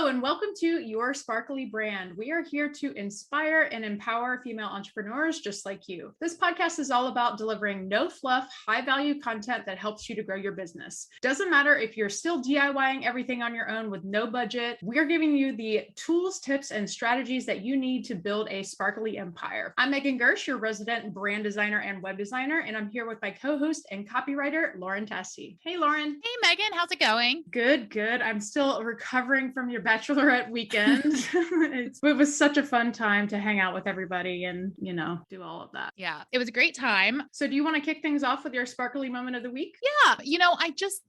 and welcome to Your Sparkly Brand. We are here to inspire and empower female entrepreneurs just like you. This podcast is all about delivering no fluff, high value content that helps you to grow your business. Doesn't matter if you're still DIYing everything on your own with no budget, we're giving you the tools, tips, and strategies that you need to build a sparkly empire. I'm Megan Gersh, your resident brand designer and web designer, and I'm here with my co-host and copywriter, Lauren Tassi. Hey, Lauren. Hey, Megan. How's it going? Good. I'm still recovering from your bachelorette weekend. It was such a fun time to hang out with everybody and, do all of that. Yeah, it was a great time. So do you want to kick things off with your sparkly moment of the week? Yeah.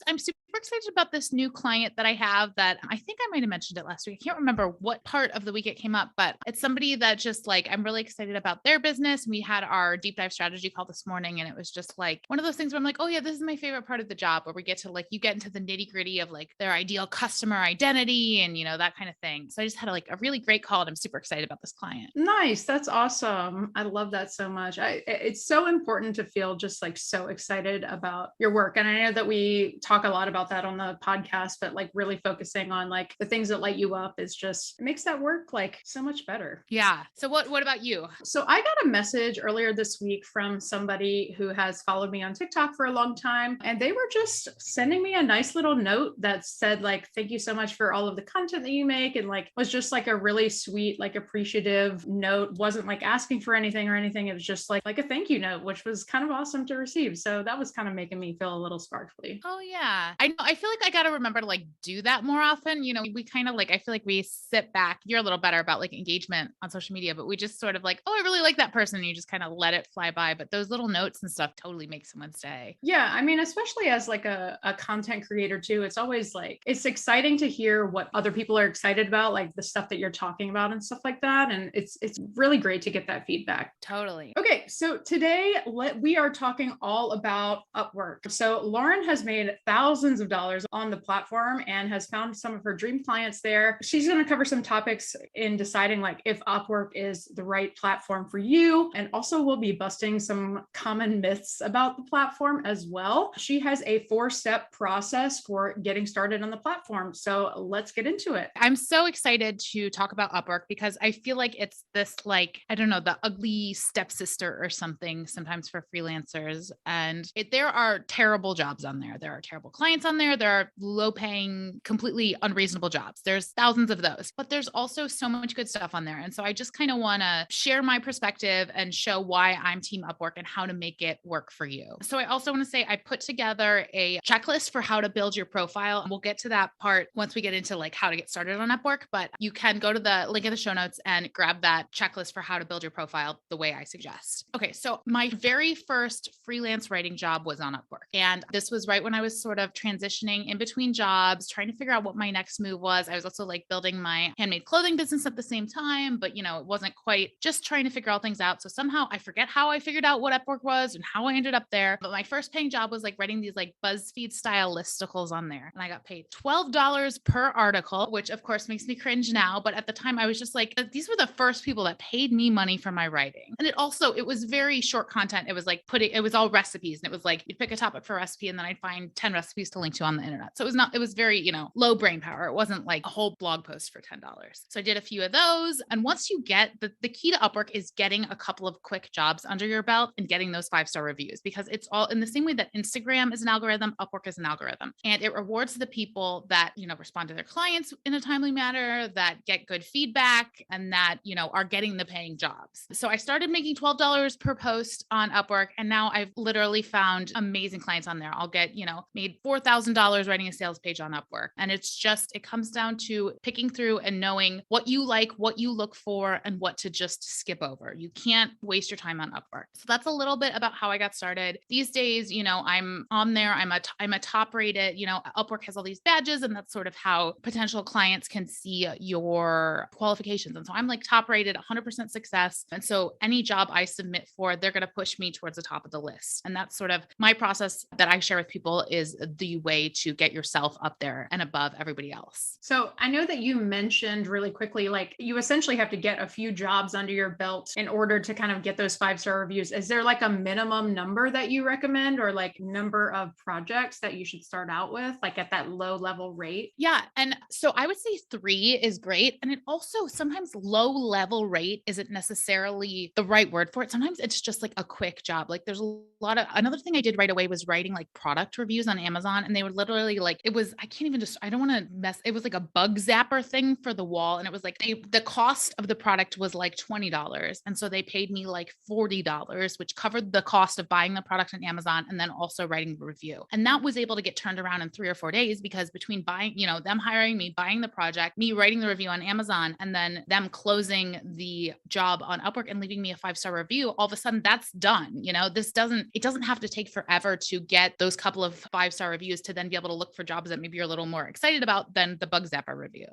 I'm super excited about this new client that I have that I think I might've mentioned it last week. I can't remember what part of the week it came up, but it's somebody that just I'm really excited about their business. We had our deep dive strategy call this morning, and it was just one of those things where I'm like, oh yeah, this is my favorite part of the job, where we get to you get into the nitty gritty of their ideal customer identity and, that kind of thing. So I just had a really great call, and I'm super excited about this client. Nice. That's awesome. I love that so much. It's so important to feel just so excited about your work. And I know that we talk a lot about that on the podcast, but really focusing on the things that light you up is just, it makes that work so much better. Yeah. So what about you? So I got a message earlier this week from somebody who has followed me on TikTok for a long time. And they were just sending me a nice little note that said thank you so much for all of the content that you make. And was just a really sweet, appreciative note. Wasn't asking for anything or anything. It was just a thank you note, which was kind of awesome to receive. So that was kind of making me feel a little sparkly. Oh yeah. I know. I feel I got to remember to do that more often. We kind of I feel we sit back. You're a little better about engagement on social media, but we just sort of oh, I really like that person. And you just kind of let it fly by. But those little notes and stuff totally make someone stay. Yeah. I mean, especially as a content creator too, it's always it's exciting to hear what other people are excited about, the stuff that you're talking about and stuff like that. And it's really great to get that feedback. Totally. Okay. So today we are talking all about Upwork. So Lauren has made thousands of dollars on the platform and has found some of her dream clients there. She's going to cover some topics in deciding if Upwork is the right platform for you. And also we'll be busting some common myths about the platform as well. She has a 4-step process for getting started on the platform. So let's get into it. I'm so excited to talk about Upwork because I feel it's this, I don't know, the ugly stepsister or something sometimes for freelancers. And there are terrible jobs on there. There are terrible clients on there. There are low paying, completely unreasonable jobs. There's thousands of those, but there's also so much good stuff on there. And so I just kind of want to share my perspective and show why I'm Team Upwork and how to make it work for you. So I also want to say I put together a checklist for how to build your profile. We'll get to that part once we get into how to get started on Upwork, but you can go to the link in the show notes and grab that checklist for how to build your profile the way I suggest. Okay. So my very first freelance writing job was on Upwork. And this was right when I was sort of transitioning in between jobs, trying to figure out what my next move was. I was also building my handmade clothing business at the same time, but it wasn't quite, just trying to figure all things out. So somehow I forget how I figured out what Upwork was and how I ended up there. But my first paying job was writing these BuzzFeed style listicles on there. And I got paid $12 per article, which of course makes me cringe now. But at the time I was just these were the first people that paid me money for my writing. And it was very short content. It was it was all recipes. And it was you'd pick a topic for a recipe and then I'd find 10 recipes to link to on the internet. So it was very, low brain power. It wasn't a whole blog post for $10. So I did a few of those. And once you get the key to Upwork is getting a couple of quick jobs under your belt and getting those 5-star reviews, because it's all in the same way that Instagram is an algorithm, Upwork is an algorithm, and it rewards the people that, respond to their clients in a timely manner, that get good feedback, and that, are getting the paying jobs. So I started making $12 per post on Upwork. And now I've literally found amazing clients on there. I'll get, made $4,000 writing a sales page on Upwork. And it comes down to picking through and knowing what you like, what you look for, and what to just skip over. You can't waste your time on Upwork. So that's a little bit about how I got started. These days, I'm on there. I'm a top rated, Upwork has all these badges, and that's sort of how potential clients can see your qualifications. And so I'm top rated, 100% success. And so any job I submit for, they're going to push me towards the top of the list. And that's sort of my process that I share with people is the way to get yourself up there and above everybody else. So I know that you mentioned really quickly, like you essentially have to get a few jobs under your belt in order to kind of get those 5-star reviews. Is there like a minimum number that you recommend, or like number of projects that you should start out with, like at that low level rate? Yeah. And so I would say 3 is great. And it also sometimes low level rate isn't necessarily the right word for it. Sometimes it's just like a quick job. Like there's a lot of, another thing I did right away was writing like product reviews on Amazon. And they would literally like, it was, I can't even just, I don't want to mess, it was like a bug zapper thing for the wall. And it was like, the cost of the product was like $20. And so they paid me like $40, which covered the cost of buying the product on Amazon and then also writing the review. And that was able to get turned around in 3 or 4 days because between buying, them hiring me, buying the project, me writing the review on Amazon, and then them closing the job on Upwork and leaving me a 5-star review, all of a sudden that's done. It doesn't have to take forever to get those couple of 5-star reviews to then be able to look for jobs that maybe you're a little more excited about than the bug zapper review,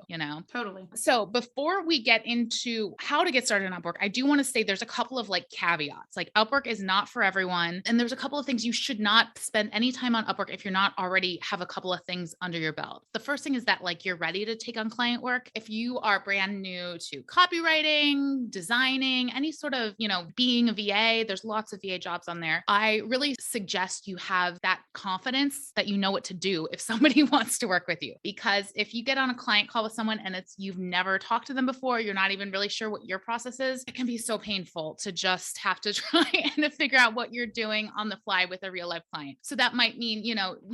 Totally. So before we get into how to get started on Upwork, I do want to say there's a couple of like caveats. Like Upwork is not for everyone. And there's a couple of things you should not spend any time on Upwork if you're not already have a couple of things under your belt. The first thing is that like you're ready to take on client work. If you are brand new to copywriting, designing, any sort of, being a VA, there's lots of VA jobs on there. I really suggest you have that confidence that you know what to do if somebody wants to work with you. Because if you get on a client call with someone and you've never talked to them before, you're not even really sure what your process is, it can be so painful to just have to try and to figure out what you're doing on the fly with a real life client. So that might mean,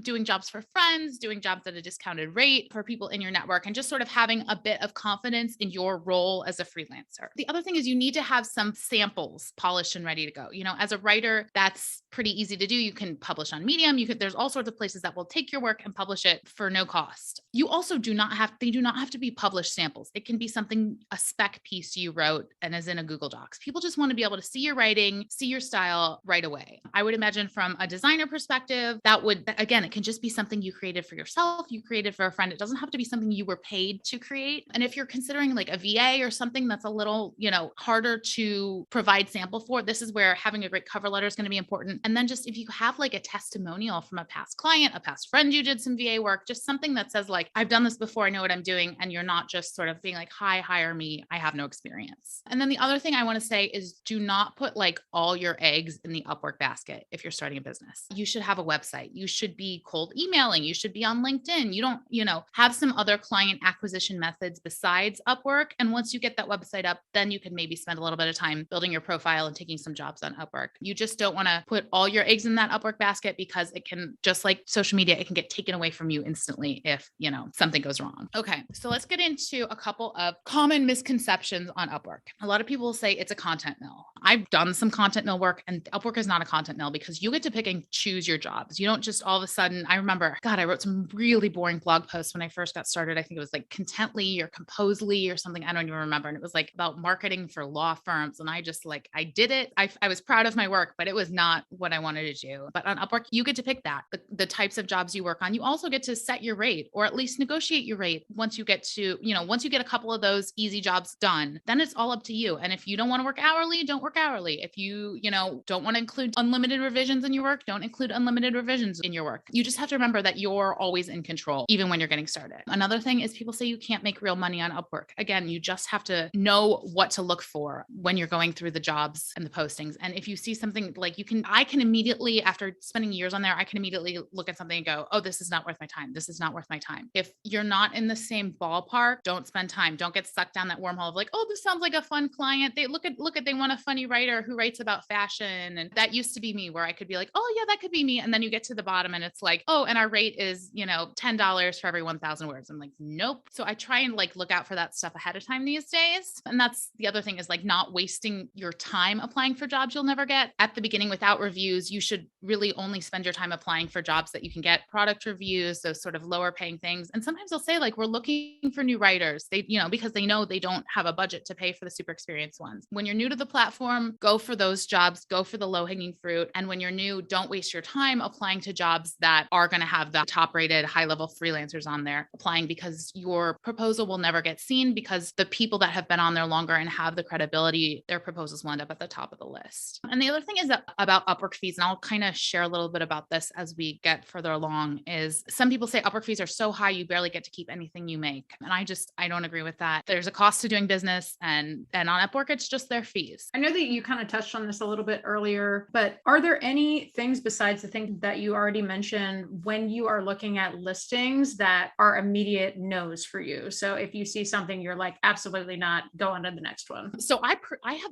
doing jobs for friends, doing jobs at a discounted rate for people in your network, and just sort of having a bit of confidence in your role as a freelancer. The other thing is you need to have some samples polished and ready to go. As a writer, that's pretty easy to do. You can publish on Medium. There's all sorts of places that will take your work and publish it for no cost. You also do not have to be published samples. It can be something, a spec piece you wrote and is in a Google Docs. People just want to be able to see your writing, see your style right away. I would imagine from a designer perspective, again, it can just be something you created for yourself, you created for a friend. It doesn't have to be something you were paid to create. And if you're considering like a VA or something that's a little, harder to provide sample for, this is where having a great cover letter is going to be important. And then just if you have like a testimonial from a past client, a past friend you did some VA work, just something that says like, I've done this before, I know what I'm doing. And you're not just sort of being like, hi, hire me, I have no experience. And then the other thing I want to say is do not put like all your eggs in the Upwork basket if you're starting a business. You should have a website. You should be cold emailing. You should be on LinkedIn. You don't, have some other client acquisition methods besides Upwork. And once you get that website up, then you can maybe spend a little bit of time building your profile and taking some jobs on Upwork. You just don't want to put all your eggs in that Upwork basket because it can, just like social media, it can get taken away from you instantly if, something goes wrong. Okay. So let's get into a couple of common misconceptions on Upwork. A lot of people say it's a content mill. I've done some content mill work, and Upwork is not a content mill because you get to pick and choose your jobs. You don't just all of a sudden, I remember, God, I wrote some really boring blog posts when I first got started. I think it was like Contently or Composely or something. I don't even remember. And it was like about marketing for law firms. And I just I did it. I was proud of my work, but it was not what I wanted to do. But on Upwork, you get to pick that, the types of jobs you work on. You also get to set your rate or at least negotiate your rate once you get to, once you get a couple of those easy jobs done, then it's all up to you. And if you don't want to work hourly, don't work hourly. If you, don't want to include unlimited revisions in your work, don't include unlimited revisions in your work. You just have to remember that you're always in control, even when you're getting started. Another thing is people say you can't make real money on Upwork. Again, you just have to know what to look for when you're going through the jobs and the postings. And if you see something like I can immediately, after spending years on there, I can immediately look at something and go, oh, this is not worth my time. This is not worth my time. If you're not in the same ballpark, don't spend time. Don't get sucked down that wormhole of like, oh, this sounds like a fun client. They look at, they want a funny writer who writes about fashion. And that used to be me where I could be like, oh yeah, that could be me. And then you get to the bottom and it's like, oh, and our rate is, $10 for every 1,000 words. I'm like, nope. So I try and look out for that stuff ahead of time these days. And that's the other thing is not wasting your time applying for jobs you'll never get. At the beginning without reviews, you should really only spend your time applying for jobs that you can get product reviews, those sort of lower paying things. And sometimes they'll say we're looking for new writers. They, because they know they don't have a budget to pay for the super experienced ones. When you're new to the platform, go for those jobs, go for the low hanging fruit. And when you're new, don't waste your time applying to jobs that are going to have the top rated high level freelancers on there applying, because your proposal will never get seen because the people that have been on there longer and have the credibility, their proposals will end up at the top of the list. And the other thing is about Upwork fees, and I'll kind of share a little bit about this as we get further along long is some people say Upwork fees are so high, you barely get to keep anything you make. And I don't agree with that. There's a cost to doing business, and on Upwork, it's just their fees. I know that you kind of touched on this a little bit earlier, but are there any things besides the things that you already mentioned when you are looking at listings that are immediate no's for you? So if you see something, you're like, absolutely not, go on to the next one. So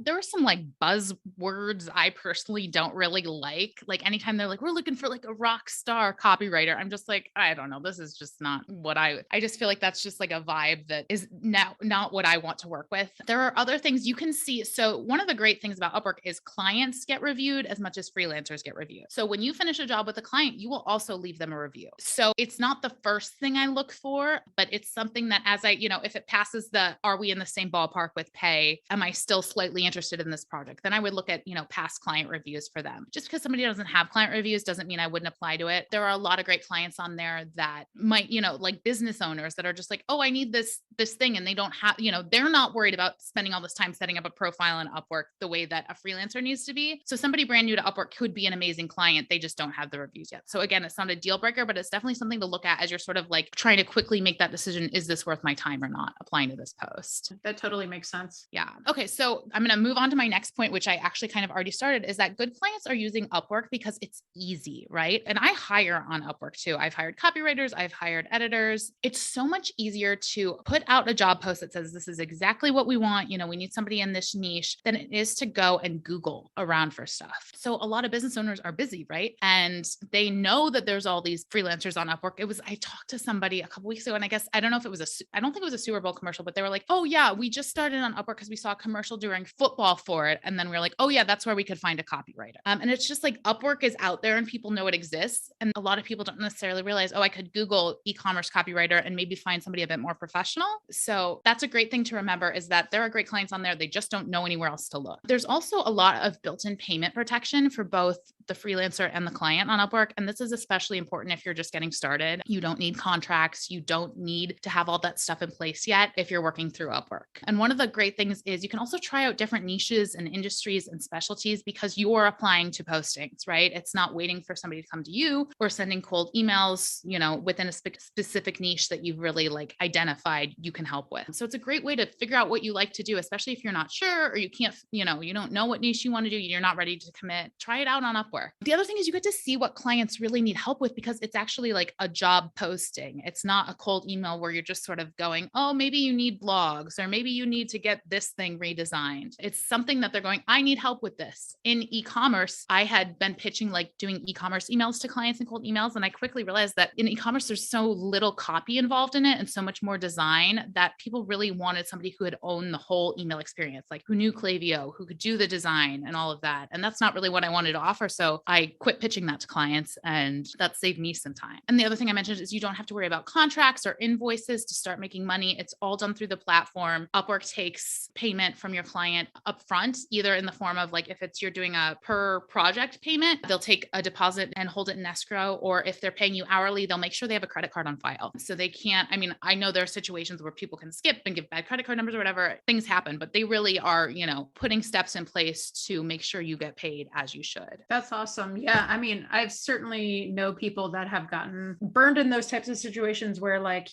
there are some like buzzwords I personally don't really like anytime they're like, we're looking for like a rock star copywriter. I'm just like, I don't know. This is just not what I just feel like that's just like a vibe that is now not what I want to work with. There are other things you can see. So one of the great things about Upwork is clients get reviewed as much as freelancers get reviewed. So when you finish a job with a client, you will also leave them a review. So it's not the first thing I look for, but it's something that as if it passes are we in the same ballpark with pay? Am I still slightly interested in this project? Then I would look at, past client reviews for them. Just because somebody doesn't have client reviews doesn't mean I wouldn't apply to it. There are a lot of great clients on there that might, like business owners that are just like, oh, I need this thing. And they don't have, they're not worried about spending all this time setting up a profile in Upwork the way that a freelancer needs to be. So somebody brand new to Upwork could be an amazing client. They just don't have the reviews yet. So again, it's not a deal breaker, but it's definitely something to look at as you're sort of like trying to quickly make that decision. Is this worth my time or not applying to this post? That totally makes sense. Yeah. Okay. So I'm going to move on to my next point, which I actually kind of already started, is that good clients are using Upwork because it's easy, right? And I hire on Upwork too. I've hired copywriters, I've hired editors. It's so much easier to put out a job post that says, this is exactly what we want. We need somebody in this niche than it is to go and Google around for stuff. So a lot of business owners are busy, right? And they know that there's all these freelancers on Upwork. I talked to somebody a couple weeks ago, and I don't think it was a Super Bowl commercial, but they were like, oh yeah, we just started on Upwork because we saw a commercial during football for it. And then we were like, oh yeah, that's where we could find a copywriter. And it's just like Upwork is out there and people know it exists. And a lot of people don't necessarily realize, oh, I could Google e-commerce copywriter and maybe find somebody a bit more professional. So that's a great thing to remember, is that there are great clients on there. They just don't know anywhere else to look. There's also a lot of built-in payment protection for both the freelancer and the client on Upwork. And this is especially important if you're just getting started. You don't need contracts. You don't need to have all that stuff in place yet if you're working through Upwork. And one of the great things is you can also try out different niches and industries and specialties because you're applying to postings, right? It's not waiting for somebody to come to you or sending cold emails, within a specific niche that you've really like identified you can help with. So it's a great way to figure out what you like to do, especially if you're not sure or you can't, you don't know what niche you want to do. You're not ready to commit. Try it out on Upwork. The other thing is you get to see what clients really need help with because it's actually like a job posting. It's not a cold email where you're just sort of going, oh, maybe you need blogs or maybe you need to get this thing redesigned. It's something that they're going, I need help with this. In e-commerce, I had been pitching like doing e-commerce emails to clients and cold emails. And I quickly realized that in e-commerce, there's so little copy involved in it and so much more design that people really wanted somebody who had owned the whole email experience, like who knew Klaviyo, who could do the design and all of that. And that's not really what I wanted to offer. So I quit pitching that to clients and that saved me some time. And the other thing I mentioned is you don't have to worry about contracts or invoices to start making money. It's all done through the platform. Upwork takes payment from your client upfront, either in the form of like, if you're doing a per project payment, they'll take a deposit and hold it in escrow. Or if they're paying you hourly, they'll make sure they have a credit card on file. So they can't, I know there are situations where people can skip and give bad credit card numbers or whatever, things happen, but they really are, putting steps in place to make sure you get paid as you should. That's awesome. Yeah. I've certainly know people that have gotten burned in those types of situations where like,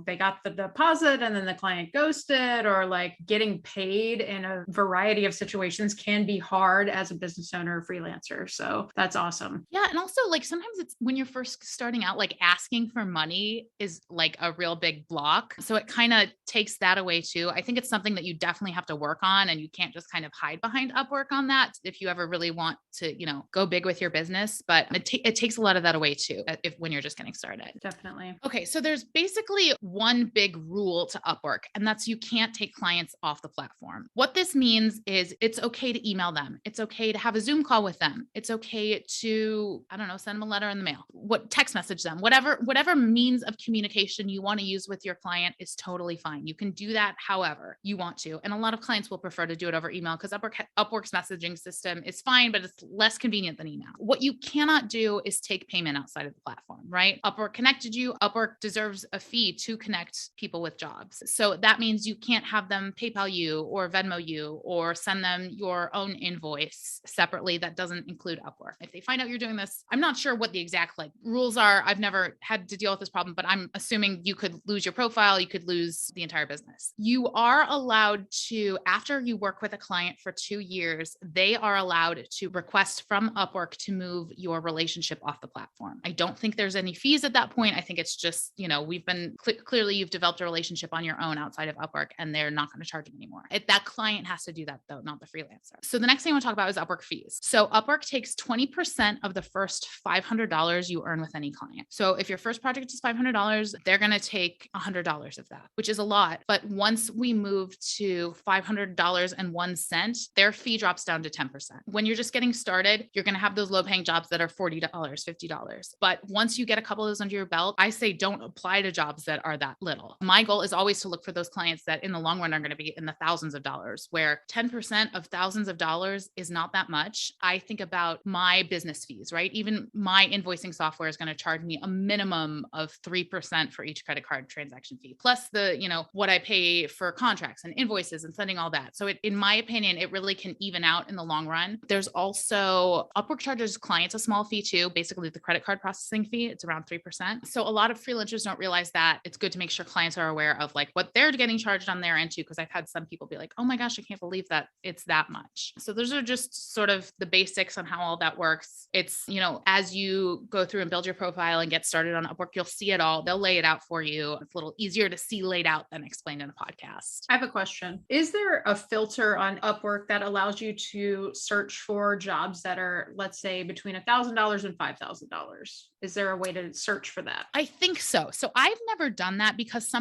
they got the deposit and then the client ghosted, or like getting paid in a variety of situations can be hard as a business owner or freelancer. So that's awesome. Yeah. And also like sometimes it's when you're first starting out, like asking for money is like a real big block. So it kind of takes that away too. I think it's something that you definitely have to work on, and you can't just kind of hide behind Upwork on that if you ever really want to, go big with your business. But it takes a lot of that away too, when you're just getting started. Definitely. Okay. So there's basically one big rule to Upwork, and that's you can't take clients off the platform. What this means is it's okay to email them. It's okay to have a Zoom call with them. It's okay to, send them a letter in the mail, text message them, whatever means of communication you want to use with your client is totally fine. You can do that however you want to. And a lot of clients will prefer to do it over email because Upwork's messaging system is fine, but it's less convenient convenient than email. What you cannot do is take payment outside of the platform, right? Upwork connected you. Upwork deserves a fee to connect people with jobs. So that means you can't have them PayPal you or Venmo you or send them your own invoice separately that doesn't include Upwork. If they find out you're doing this, I'm not sure what the exact rules are. I've never had to deal with this problem, but I'm assuming you could lose your profile, you could lose the entire business. You are allowed to, after you work with a client for 2 years, they are allowed to request from Upwork to move your relationship off the platform. I don't think there's any fees at that point. I think it's just, we've been clearly you've developed a relationship on your own outside of Upwork and they're not going to charge you anymore. That client has to do that though, not the freelancer. So the next thing I want to talk about is Upwork fees. So Upwork takes 20% of the first $500 you earn with any client. So if your first project is $500, they're going to take $100 of that, which is a lot. But once we move to $500.01, their fee drops down to 10%. When you're just getting started, you're going to have those low paying jobs that are $40, $50. But once you get a couple of those under your belt, I say don't apply to jobs that are that little. My goal is always to look for those clients that in the long run are going to be in the thousands of dollars, where 10% of thousands of dollars is not that much. I think about my business fees, right? Even my invoicing software is going to charge me a minimum of 3% for each credit card transaction fee, plus the, what I pay for contracts and invoices and sending all that. So in my opinion, it really can even out in the long run. There's also Upwork charges clients a small fee too, basically the credit card processing fee. It's around 3%. So a lot of freelancers don't realize that. It's good to make sure clients are aware of what they're getting charged on their end too, because I've had some people be like, oh my gosh, I can't believe that it's that much. So those are just sort of the basics on how all that works. It's, as you go through and build your profile and get started on Upwork, you'll see it all. They'll lay it out for you. It's a little easier to see laid out than explained in a podcast. I have a question. Is there a filter on Upwork that allows you to search for jobs that are, let's say, between $1,000 and $5,000? Is there a way to search for that? I think so. So I've never done that because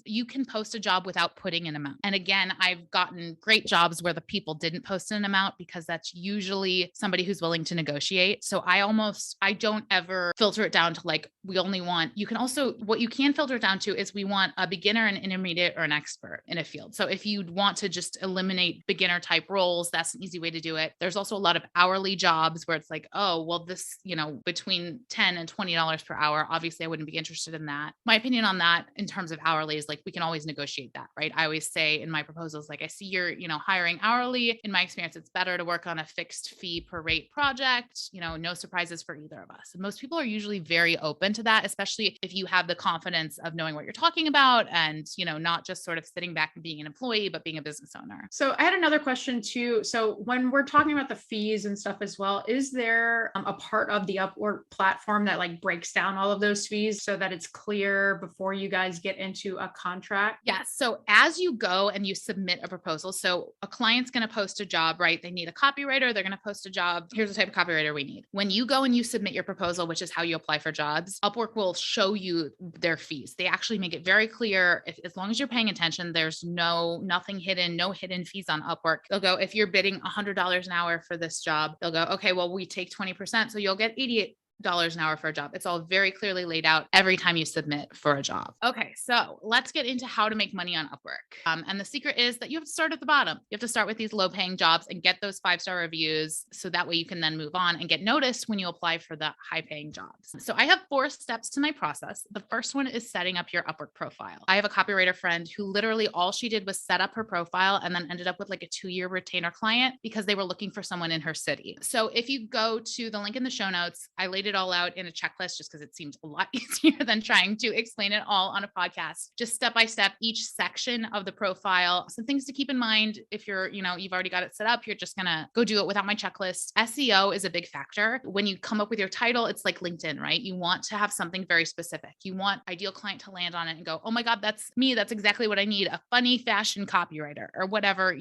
you can post a job without putting an amount. And again, I've gotten great jobs where the people didn't post an amount because that's usually somebody who's willing to negotiate. So I don't ever filter it down to what you can filter it down to is we want a beginner, an intermediate, or an expert in a field. So if you'd want to just eliminate beginner type roles, that's an easy way to do it. There's also a lot of hourly jobs where it's like, oh, well, this, between $10 and $20 per hour. Obviously I wouldn't be interested in that. My opinion on that in terms of hourly is we can always negotiate that, right? I always say in my proposals, I see you're, hiring hourly. In my experience, it's better to work on a fixed fee per rate project, no surprises for either of us. And most people are usually very open to that, especially if you have the confidence of knowing what you're talking about and, not just sort of sitting back and being an employee, but being a business owner. So I had another question too. So when we're talking about the fees and stuff as well, is there a part of the Upwork platform that breaks down all of those fees so that it's clear before you guys get into a contract? Yes. So as you go and you submit a proposal, so a client's going to post a job, right? They need a copywriter. They're going to post a job. Here's the type of copywriter we need. When you go and you submit your proposal, which is how you apply for jobs, Upwork will show you their fees. They actually make it very clear. As long as you're paying attention, there's nothing hidden, no hidden fees on Upwork. They'll go, if you're bidding $100 an hour for this job, they'll go, okay, well, we take 20%. So you'll get $88 an hour for a job. It's all very clearly laid out every time you submit for a job. Okay, so let's get into how to make money on Upwork. And the secret is that you have to start at the bottom. You have to start with these low paying jobs and get those 5-star reviews. So that way you can then move on and get noticed when you apply for the high paying jobs. So I have 4 steps to my process. The first one is setting up your Upwork profile. I have a copywriter friend who literally all she did was set up her profile and then ended up with a 2-year retainer client because they were looking for someone in her city. So if you go to the link in the show notes, I laid it all out in a checklist just because it seems a lot easier than trying to explain it all on a podcast. Just step by step, each section of the profile. Some things to keep in mind if you've already got it set up, you're just going to go do it without my checklist. SEO is a big factor. When you come up with your title, it's like LinkedIn, right? You want to have something very specific. You want ideal client to land on it and go, oh my God, that's me. That's exactly what I need. A funny fashion copywriter or whatever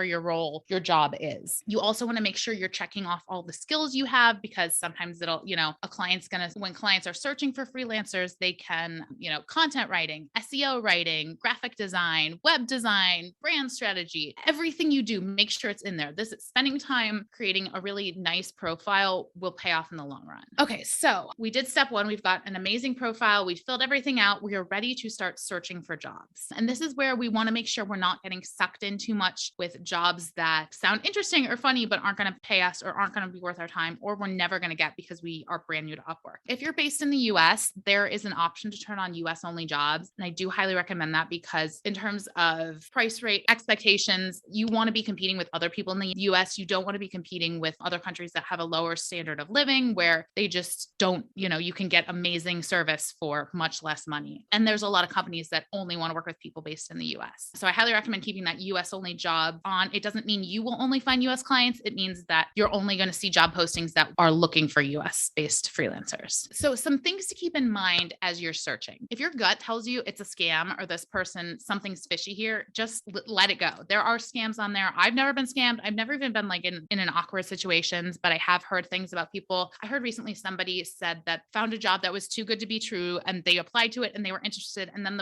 your role, your job is. You also want to make sure you're checking off all the skills you have because sometimes it'll, a client's going to, when clients are searching for freelancers, they can, content writing, SEO writing, graphic design, web design, brand strategy, everything you do, make sure it's in there. This is spending time creating a really nice profile will pay off in the long run. Okay. So we did step one. We've got an amazing profile. We filled everything out. We are ready to start searching for jobs. And this is where we want to make sure we're not getting sucked in too much with jobs that sound interesting or funny, but aren't going to pay us or aren't going to be worth our time, or we're never going to get because we are brand new to Upwork. If you're based in the US, there is an option to turn on US only jobs. And I do highly recommend that because in terms of price rate expectations, you want to be competing with other people in the US. You don't want to be competing with other countries that have a lower standard of living where they just don't, you can get amazing service for much less money. And there's a lot of companies that only want to work with people based in the US. So I highly recommend keeping that US only job on. It doesn't mean you will only find US clients. It means that you're only going to see job postings that are looking for US based freelancers. So some things to keep in mind as you're searching. If your gut tells you it's a scam or this person, something's fishy here, just let it go. There are scams on there. I've never been scammed. I've never even been like in an awkward situations, but I have heard things about people. I heard recently somebody said that found a job that was too good to be true and they applied to it and they were interested. And then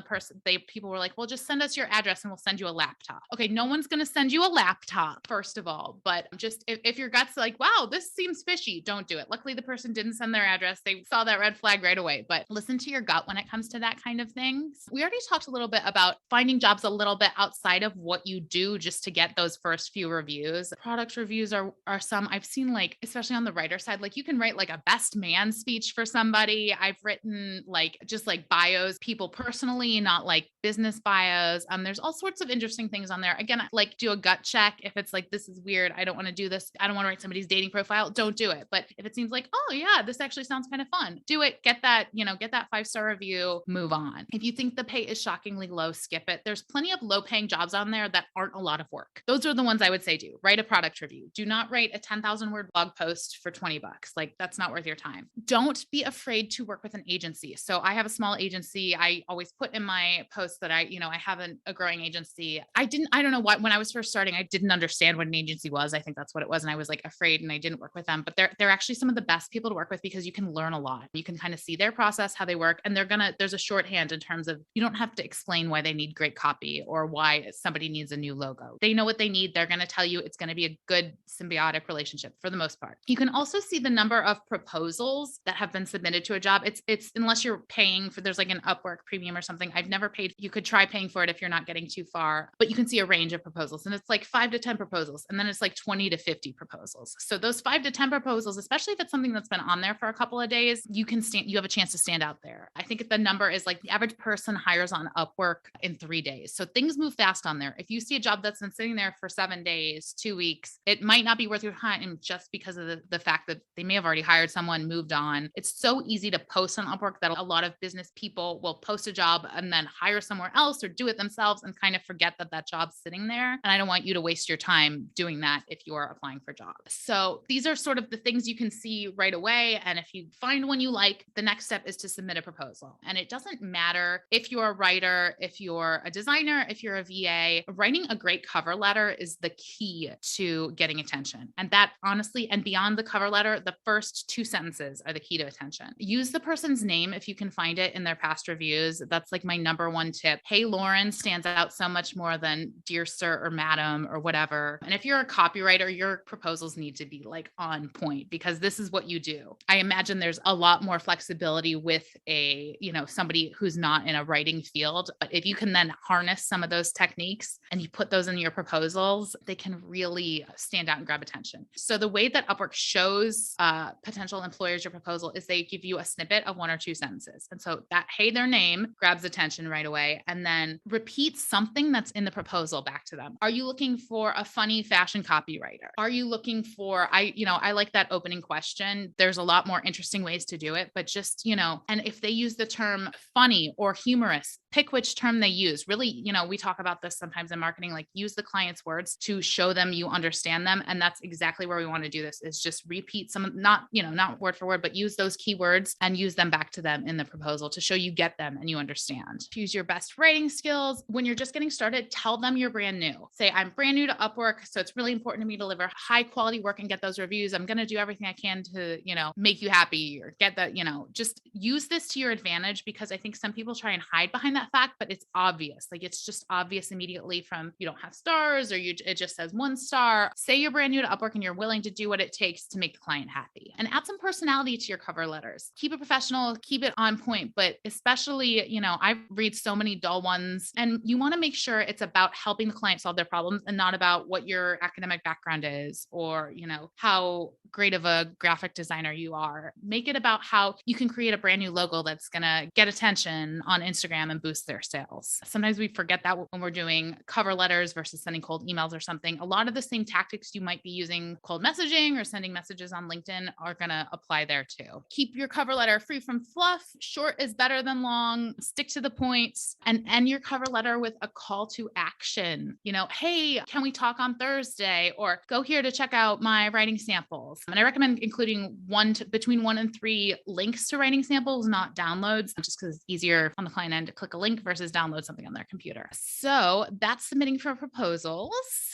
people were like, well, just send us your address and we'll send you a laptop. Okay. No one's going to send you a laptop, first of all, but just if your gut's like, wow, this seems fishy, don't do it. Luckily, the person didn't send their address. They saw that red flag right away, but listen to your gut when it comes to that kind of things. We already talked a little bit about finding jobs a little bit outside of what you do just to get those first few reviews. Product reviews are some I've seen, like, especially on the writer side, like you can write like a best man speech for somebody. I've written like just like bios, people personally, not like business bios. There's all sorts of interesting things on there. Again, like do a gut check. If it's like, this is weird, I don't want to do this, I don't want to write somebody's dating profile, don't do it. But if it seems like, oh yeah, this actually sounds kind of fun, do it. Get that 5-star review, move on. If you think the pay is shockingly low, skip it. There's plenty of low paying jobs on there that aren't a lot of work. Those are the ones I would say do. Write a product review. Do not write a 10,000 word blog post for $20. Like that's not worth your time. Don't be afraid to work with an agency. So I have a small agency. I always put in my posts that I have a growing agency. I don't know what, when I was first starting, I didn't understand what an agency was. I think that's what it was. And I was like afraid and I didn't work with them, but they're actually some of the best people to work with because you can learn a lot. You can kind of see their process, how they work. And there's a shorthand in terms of, you don't have to explain why they need great copy or why somebody needs a new logo. They know what they need. They're going to tell you it's going to be a good symbiotic relationship for the most part. You can also see the number of proposals that have been submitted to a job. It's unless you're paying for, there's like an Upwork premium or something. I've never paid. You could try paying for it if you're not getting too far, but you can see a range of proposals and it's like 5 to 10 proposals. And then it's like 20 to 50 proposals. So those 5 to 10 proposals, especially if it's something that's been on there for a couple of days, you have a chance to stand out there. I think the number is like the average person hires on Upwork in 3 days. So things move fast on there. If you see a job that's been sitting there for 7 days, 2 weeks, it might not be worth your time just because of the fact that they may have already hired someone, moved on. It's so easy to post on Upwork that a lot of business people will post a job and then hire somewhere else or do it themselves and kind of forget that job's sitting there. And I don't want you to waste your time doing that if you're applying for jobs. So these are sort of the things you can see right away. And if you find one you like, the next step is to submit a proposal. And it doesn't matter if you're a writer, if you're a designer, if you're a VA, writing a great cover letter is the key to getting attention. And that honestly, and beyond the cover letter, the first 2 sentences are the key to attention. Use the person's name if you can find it in their past reviews. That's like my number one tip. Hey, Lauren stands out so much more than dear sir or madam or whatever. And if you're a copywriter, your proposals need to be like on point because this is what you do. I imagine there's a lot more flexibility with somebody who's not in a writing field. But if you can then harness some of those techniques and you put those in your proposals, they can really stand out and grab attention. So the way that Upwork shows potential employers your proposal is they give you a snippet of 1 or 2 sentences. And so that, hey, their name grabs attention right away. And then repeat something that's in the proposal back to them. Are you looking for a funny fashion copywriter? Are you looking for, I like that opening question. There's a lot more interesting ways to do it, but just, and if they use the term funny or humorous, pick which term they use. Really, we talk about this sometimes in marketing, like use the client's words to show them you understand them. And that's exactly where we want to do this, is just repeat some, not word for word, but use those keywords and use them back to them in the proposal to show you get them and you understand. Use your best writing skills. When you're just getting started, tell them you're brand new. Say, I'm brand new to Upwork, so it's really important to me to deliver high quality work and get those reviews. I'm going to do everything I can to, make you happy or get that, just use this to your advantage, because I think some people try and hide behind that fact, but it's obvious. Like it's just obvious immediately from you don't have stars, or it just says 1 star. Say you're brand new to Upwork and you're willing to do what it takes to make the client happy, and add some personality to your cover letters. Keep it professional, keep it on point, but especially, I read so many dull ones, and you want to make sure it's about helping the client solve their problems and not about what your academic background is, or, how great of a graphic designer you are. Make it about how you can create a brand new logo that's going to get attention on Instagram and boost their sales. Sometimes we forget that when we're doing cover letters versus sending cold emails or something. A lot of the same tactics you might be using cold messaging or sending messages on LinkedIn are going to apply there too. Keep your cover letter free from fluff. Short is better than long. Stick to the points, and end your cover letter with a call to action. Hey, can we talk on Thursday? Or go here to check out my writing samples. And I recommend including between 1 and 3 links to writing samples, not downloads, just because it's easier on the client end to click a link versus download something on their computer. So that's submitting for proposals.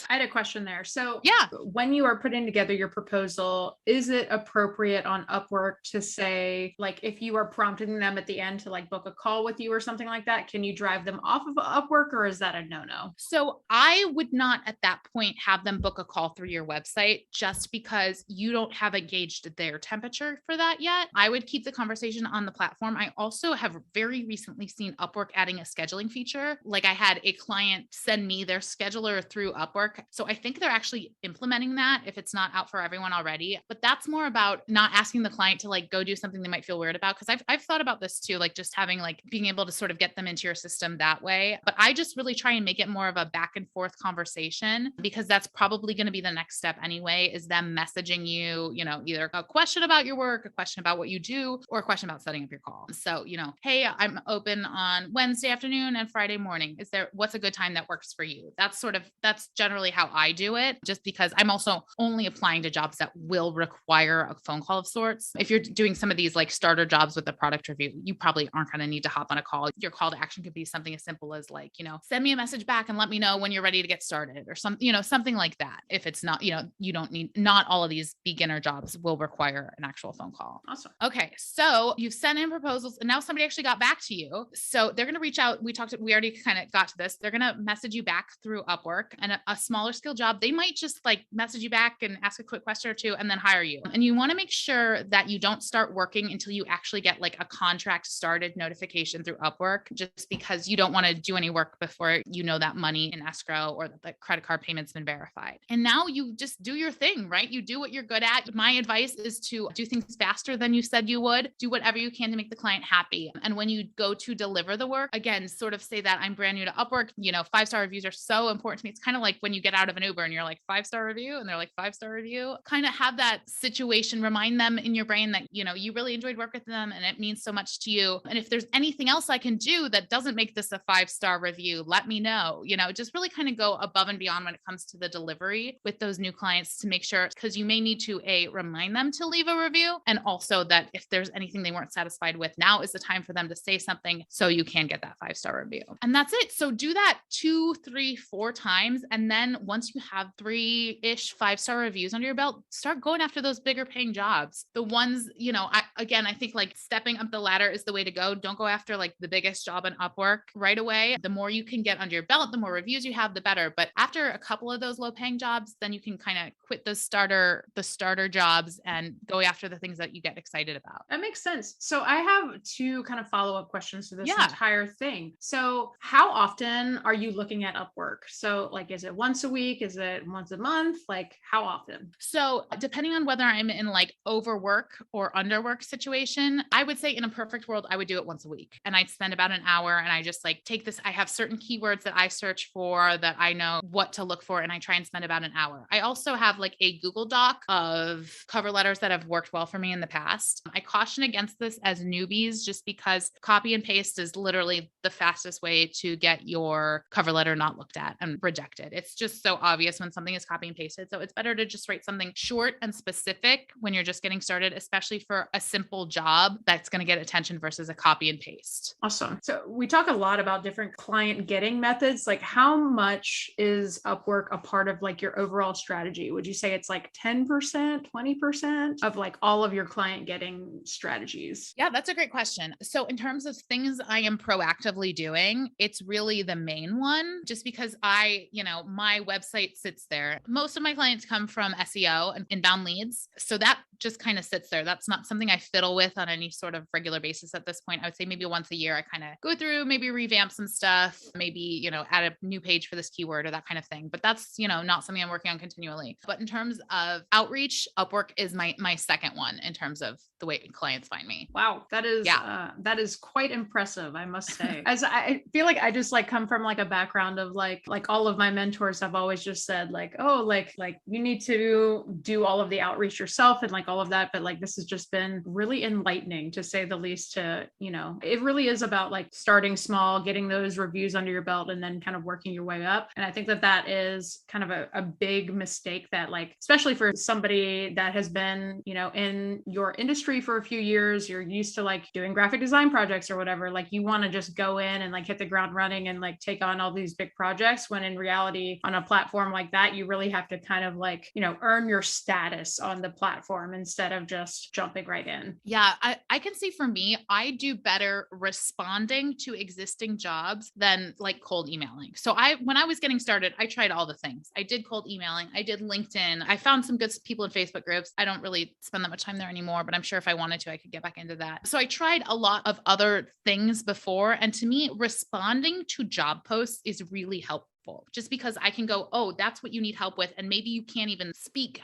I had a question there. So yeah, when you are putting together your proposal, is it appropriate on Upwork to say, like, if you are prompting them at the end to like book a call with you or something like that, can you drive them off of Upwork, or is that a no-no? So I would not at that point have them book a call through your website, just because you don't have gauged their temperature for that yet. I would keep the conversation on the platform. I also have very recently seen Upwork adding a scheduling feature. Like I had a client send me their scheduler through Upwork. So I think they're actually implementing that if it's not out for everyone already. But that's more about not asking the client to like go do something they might feel weird about. Cause I've thought about this too, like just having like being able to sort of get them into your system that way. But I just really try and make it more of a back and forth conversation, because that's probably going to be the next step anyway, is them messaging you, either a question about your work, a question about what you do, or a question about setting up your call. So, hey, I'm open on Wednesday afternoon and Friday morning. What's a good time that works for you? That's generally how I do it, just because I'm also only applying to jobs that will require a phone call of sorts. If you're doing some of these like starter jobs with the product review, you probably aren't going to need to hop on a call. Your call to action could be something as simple as like, send me a message back and let me know when you're ready to get started, or something like that. If it's not, you don't need, not all of these beginner jobs will require an actual phone call. Awesome. Okay. So you've sent in proposals and now somebody actually got back to you. So they're going to reach out. We already kind of got to this. They're going to message you back through Upwork, and a smaller skill job, they might just like message you back and ask a quick question or two and then hire you. And you want to make sure that you don't start working until you actually get like a contract started notification through Upwork, just because you don't want to do any work before that money in escrow or that the credit card payment's been verified. And now you just do your thing, right? You do what you're good at. My advice is to do things faster than you said you would. Do whatever you can to make the client happy. And when you go to deliver the work, again, sort of say that I'm brand new to Upwork. 5-star reviews are so important to me. It's kind of like when you get out of an Uber and you're like 5-star review, and they're like 5-star review. Kind of have that situation, remind them in your brain that, you really enjoyed work with them and it means so much to you. And if there's anything else I can do that doesn't make this a 5-star review, let me know. Just really kind of go above and beyond when it comes to the delivery with those new clients, to make sure, because you may need to remind them to leave a review, and also that if there's anything they weren't satisfied with, now is the time for them to say something so you can get that 5-star review. And that's it. So do that 2, 3, 4 times. And then once you have 3-ish 5-star reviews under your belt, start going after those bigger paying jobs. The ones, I think like stepping up the ladder is the way to go. Don't go after like the biggest job on Upwork right away. The more you can get under your belt, the more reviews you have, the better. But after a couple of those low paying jobs, then you can kind of quit the starter jobs and go after the things that you get excited about. That makes sense. So I have 2 kind of follow-up questions to this entire thing. So how often are you looking at Upwork? So like, is it once a week? Is it once a month? Like how often? So depending on whether I'm in like overwork or underwork situation, I would say in a perfect world, I would do it once a week, and I'd spend about an hour, and I just like take this. I have certain keywords that I search for that I know what to look for, and I try and spend about an hour. I also have like a Google Doc of cover letters that have worked well for me in the past. I caution against this as newbies, just because copy and paste is literally the fastest way to get your cover letter not looked at and rejected. It's just so obvious when something is copy and pasted. So it's better to just write something short and specific when you're just getting started, especially for a simple job that's going to get attention versus a copy and paste. Awesome. So we talk a lot about different client getting methods. Like how much is Upwork a part of like your overall strategy? Would you say it's like 10%, 20% of like all of your client getting strategies? Yeah, that's a great question. So in terms of things I am proactively doing, it's really the main one, just because my website sits there. Most of my clients come from SEO and inbound leads. So that just kind of sits there. That's not something I fiddle with on any sort of regular basis at this point. I would say maybe once a year, I kind of go through, maybe revamp some stuff, maybe, add a new page for this keyword or that kind of thing. But that's, not something I'm working on continually. But in terms of outreach, Upwork is my second one in terms of the way clients find me. Wow, that is quite impressive, I must say. As I feel like I just like come from like a background of like all of my mentors have always just said like, oh, like you need to do all of the outreach yourself and like all of that. But like this has just been really enlightening, to say the least. It really is about like starting small, getting those reviews under your belt, and then kind of working your way up. And I think that is kind of a big mistake that, like, especially for somebody that has been, in your industry for a few years, you're used to like doing graphic design projects or whatever. Like you want to just go in and like hit the ground running and like take on all these big projects, when in reality, on a platform like that, you really have to kind of like, earn your status on the platform instead of just jumping right in. Yeah, I can see for me, I do better responding to existing jobs than like cold emailing. So when I was getting started, I tried all the things. I did cold emailing. I did LinkedIn. I found some good people in Facebook groups. I don't really spend that much time there anymore, but I'm sure if I wanted to, I could get back into that. So I tried a lot of other things before. And to me, responding to job posts is really helpful. Just because I can go, oh, that's what you need help with. And maybe you can't even speak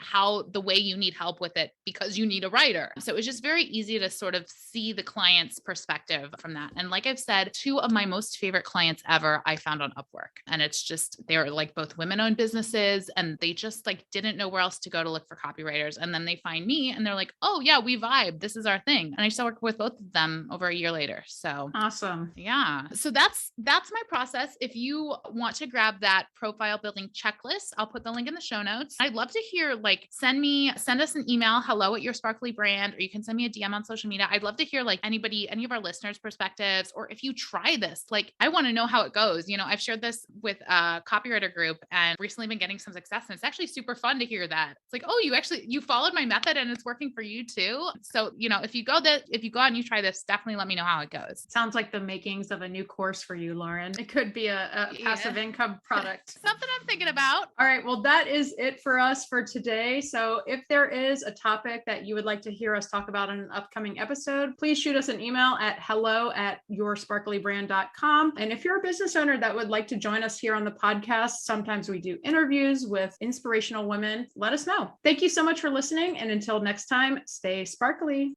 the way you need help with it because you need a writer. So it's just very easy to sort of see the client's perspective from that. And like I've said, two of my most favorite clients ever, I found on Upwork. And it's just, they're like both women-owned businesses, and they just like didn't know where else to go to look for copywriters. And then they find me and they're like, oh yeah, we vibe. This is our thing. And I still work with both of them over a year later. So awesome. Yeah. So that's my process. If you want to grab that profile building checklist, I'll put the link in the show notes. I'd love to hear, like, send us an email, hello@yoursparklybrand, or you can send me a DM on social media. I'd love to hear like any of our listeners' perspectives, or if you try this, like, I want to know how it goes. I've shared this with a copywriter group and recently been getting some success, and it's actually super fun to hear that. It's like, oh, you followed my method and it's working for you too. So, if you go out and you try this, definitely let me know how it goes. Sounds like the makings of a new course for you, Lauren. It could be a passive income product. Something I'm thinking about. All right. Well, that is it for us for today. So if there is a topic that you would like to hear us talk about in an upcoming episode, please shoot us an email at hello@yoursparklybrand.com. And if you're a business owner that would like to join us here on the podcast, sometimes we do interviews with inspirational women, let us know. Thank you so much for listening. And until next time, stay sparkly.